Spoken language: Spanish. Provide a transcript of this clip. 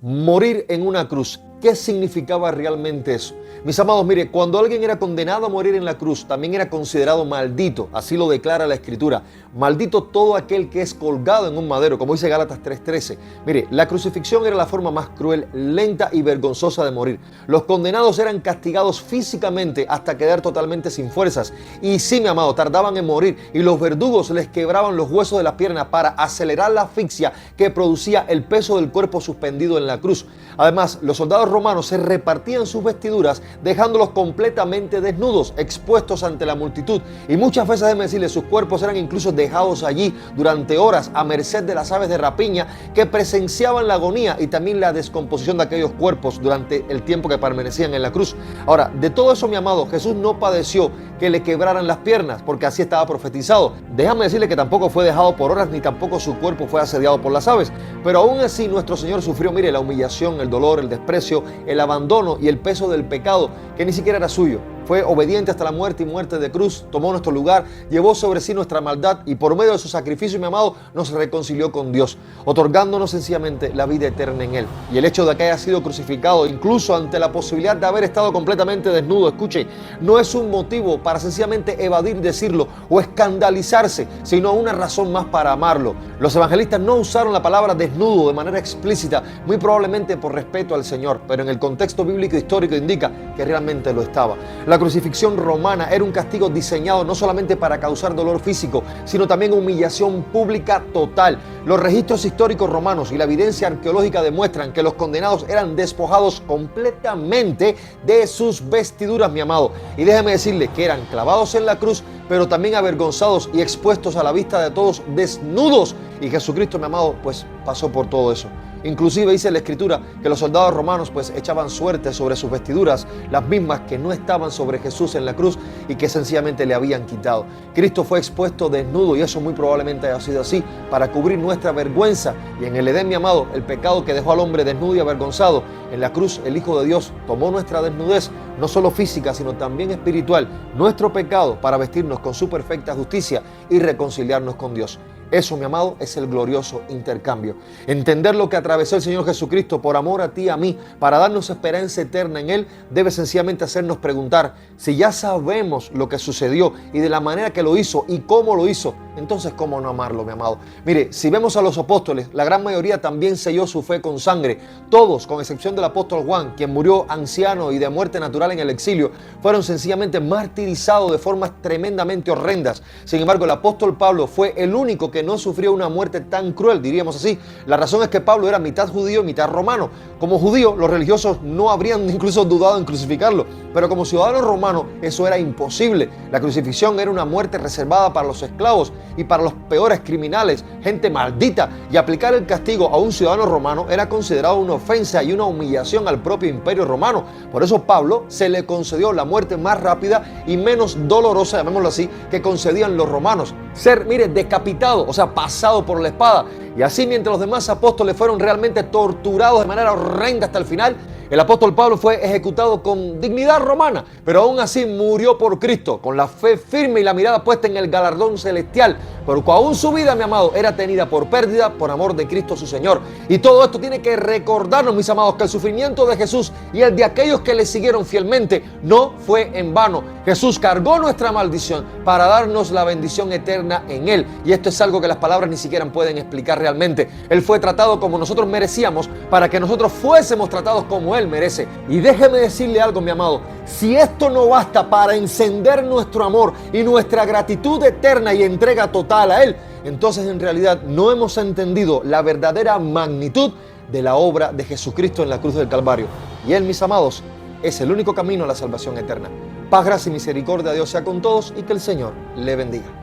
Morir en una cruz. ¿Qué significaba realmente eso? Mis amados, mire, cuando alguien era condenado a morir en la cruz, también era considerado maldito. Así lo declara la Escritura. Maldito todo aquel que es colgado en un madero, como dice Gálatas 3:13. Mire, la crucifixión era la forma más cruel, lenta y vergonzosa de morir. Los condenados eran castigados físicamente hasta quedar totalmente sin fuerzas. Y sí, mi amado, tardaban en morir y los verdugos les quebraban los huesos de las piernas para acelerar la asfixia que producía el peso del cuerpo suspendido en la cruz. Además, los soldados romanos se repartían sus vestiduras dejándolos completamente desnudos, expuestos ante la multitud, y muchas veces, déjeme decirles, sus cuerpos eran incluso dejados allí durante horas a merced de las aves de rapiña que presenciaban la agonía y también la descomposición de aquellos cuerpos durante el tiempo que permanecían en la cruz. Ahora, de todo eso, mi amado, Jesús no padeció que le quebraran las piernas, porque así estaba profetizado. Déjame decirle que tampoco fue dejado por horas, ni tampoco su cuerpo fue asediado por las aves, pero aún así nuestro Señor sufrió, mire, la humillación, el dolor, el desprecio, el abandono y el peso del pecado que ni siquiera era suyo. Fue obediente hasta la muerte y muerte de cruz, tomó nuestro lugar, llevó sobre sí nuestra maldad y por medio de su sacrificio, mi amado, nos reconcilió con Dios, otorgándonos sencillamente la vida eterna en Él. Y el hecho de que haya sido crucificado, incluso ante la posibilidad de haber estado completamente desnudo, escuche, no es un motivo para sencillamente evadir decirlo o escandalizarse, sino una razón más para amarlo. Los evangelistas no usaron la palabra desnudo de manera explícita, muy probablemente por respeto al Señor, pero en el contexto bíblico histórico indica que realmente lo estaba. La crucifixión romana era un castigo diseñado no solamente para causar dolor físico, sino también humillación pública total. Los registros históricos romanos y la evidencia arqueológica demuestran que los condenados eran despojados completamente de sus vestiduras, mi amado. Y déjeme decirle que eran clavados en la cruz, pero también avergonzados y expuestos a la vista de todos desnudos. Y Jesucristo, mi amado, pues pasó por todo eso. Inclusive dice la Escritura que los soldados romanos pues echaban suerte sobre sus vestiduras, las mismas que no estaban sobre Jesús en la cruz y que sencillamente le habían quitado. Cristo fue expuesto desnudo y eso muy probablemente haya sido así para cubrir nuestra vergüenza. Y en el Edén, mi amado, el pecado que dejó al hombre desnudo y avergonzado, en la cruz el Hijo de Dios tomó nuestra desnudez, no solo física sino también espiritual, nuestro pecado, para vestirnos con su perfecta justicia y reconciliarnos con Dios. Eso, mi amado, es el glorioso intercambio. Entender lo que atravesó el Señor Jesucristo por amor a ti y a mí, para darnos esperanza eterna en Él, debe sencillamente hacernos preguntar, si ya sabemos lo que sucedió y de la manera que lo hizo y cómo lo hizo, entonces ¿cómo no amarlo, mi amado? Mire, si vemos a los apóstoles, la gran mayoría también selló su fe con sangre. Todos, con excepción del apóstol Juan, quien murió anciano y de muerte natural en el exilio, fueron sencillamente martirizados de formas tremendamente horrendas. Sin embargo, el apóstol Pablo fue el único que no sufrió una muerte tan cruel, diríamos así. La razón es que Pablo era mitad judío y mitad romano. Como judío, los religiosos no habrían incluso dudado en crucificarlo, pero como ciudadano romano eso era imposible. La crucifixión era una muerte reservada para los esclavos y para los peores criminales, gente maldita, y aplicar el castigo a un ciudadano romano era considerado una ofensa y una humillación al propio imperio romano. Por eso Pablo se le concedió la muerte más rápida y menos dolorosa, llamémoslo así, que concedían los romanos. Ser, mire, decapitado, o sea, pasado por la espada. Y así, mientras los demás apóstoles fueron realmente torturados de manera horrenda hasta el final, el apóstol Pablo fue ejecutado con dignidad romana, pero aún así murió por Cristo, con la fe firme y la mirada puesta en el galardón celestial, porque aún su vida, mi amado, era tenida por pérdida por amor de Cristo su Señor. Y todo esto tiene que recordarnos, mis amados, que el sufrimiento de Jesús y el de aquellos que le siguieron fielmente no fue en vano. Jesús cargó nuestra maldición para darnos la bendición eterna en Él. Y esto es algo que las palabras ni siquiera pueden explicar realmente. Él fue tratado como nosotros merecíamos para que nosotros fuésemos tratados como Él merece. Y déjeme decirle algo, mi amado, si esto no basta para encender nuestro amor y nuestra gratitud eterna y entrega total a Él, entonces en realidad no hemos entendido la verdadera magnitud de la obra de Jesucristo en la cruz del Calvario. Y Él, mis amados, es el único camino a la salvación eterna. Paz, gracia y misericordia de Dios sea con todos y que el Señor le bendiga.